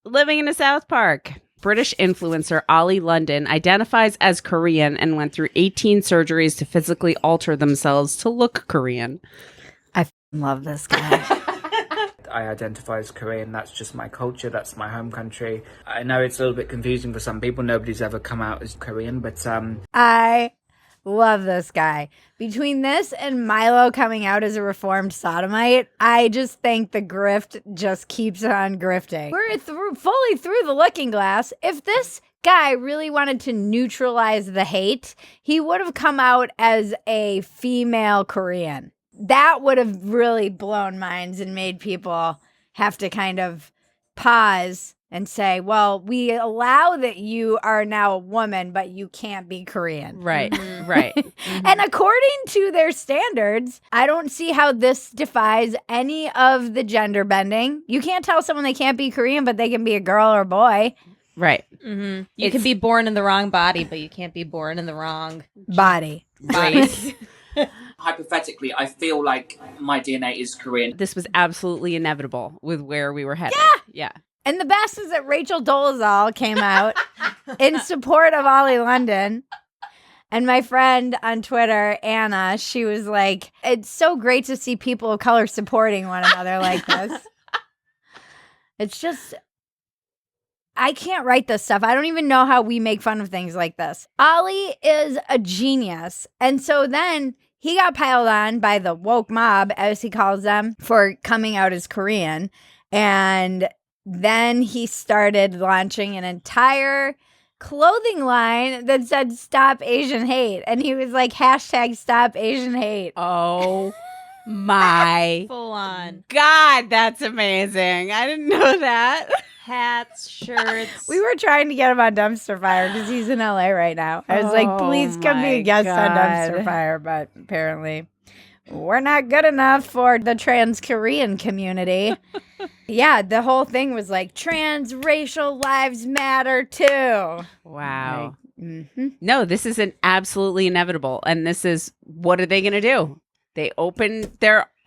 living in a South Park. British influencer Ollie London identifies as Korean and went through 18 surgeries to physically alter themselves to look Korean. I love this guy. I identify as Korean. That's just my culture. That's my home country. I know it's a little bit confusing for some people. Nobody's ever come out as Korean, but I love this guy. Between this and Milo coming out as a reformed sodomite, I just think the grift just keeps on grifting. We're fully through the looking glass. If this guy really wanted to neutralize the hate, he would have come out as a female Korean. That would have really blown minds and made people have to kind of pause and say, well, we allow that you are now a woman, but you can't be Korean. Right, right. And according to their standards, I don't see how this defies any of the gender bending. You can't tell someone they can't be Korean, but they can be a girl or a boy. Right. Mm-hmm. You can be born in the wrong body, but you can't be born in the wrong body. Right. Hypothetically, I feel like my DNA is Korean. This was absolutely inevitable with where we were headed. Yeah. And the best is that Rachel Dolezal came out in support of Ollie London. And my friend on Twitter, Anna, she was like, it's so great to see people of color supporting one another like this. It's just, I can't write this stuff. I don't even know how we make fun of things like this. Ollie is a genius. And so then he got piled on by the woke mob, as he calls them, for coming out as Korean. And then he started launching an entire clothing line that said "Stop Asian Hate," and he was like #Stop Asian Hate. Oh my full on God, that's amazing. I didn't know that. Hats, shirts. We were trying to get him on Dumpster Fire because he's in LA right now. I was like, please come be a guest on Dumpster Fire, but apparently we're not good enough for the TransKorean community. Yeah, the whole thing was like, transracial lives matter too. Wow. Like, No, this is absolutely inevitable. And this is, what are they going to do? They open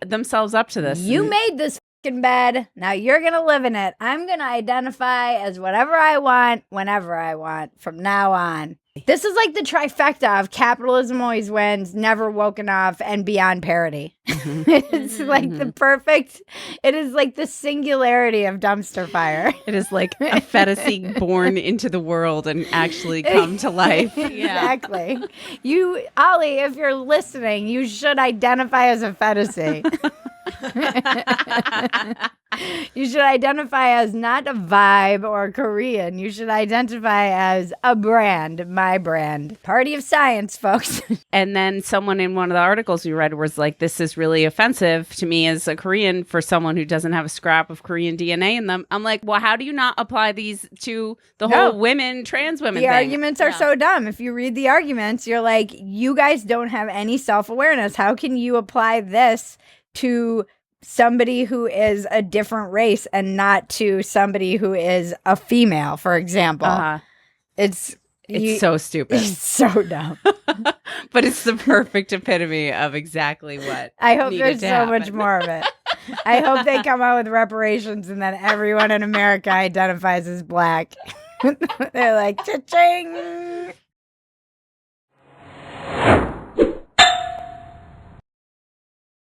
themselves up to this. You made this fucking bed. Now you're going to live in it. I'm going to identify as whatever I want, whenever I want, from now on. This is like the trifecta of capitalism always wins, never woken off, and beyond parody. It's like the perfect, it is like the singularity of Dumpster Fire. It is like a fantasy born into the world and actually come to life. Exactly. You, Ollie, if you're listening, you should identify as a fantasy. You should identify as not a vibe or Korean. You should identify as a brand, my brand. Party of science, folks. And then someone in one of the articles we read was like, this is really offensive to me as a Korean for someone who doesn't have a scrap of Korean DNA in them. I'm like, well, how do you not apply these to the whole trans women The thing? arguments are so dumb. If you read the arguments, you're like, you guys don't have any self-awareness. How can you apply this to somebody who is a different race and not to somebody who is a female, for example? It's so stupid. It's so dumb. But it's the perfect epitome of exactly what I hope needed there's to so happen. much more of it. I hope they come out with reparations and then everyone in America identifies as black. They're like, cha-ching!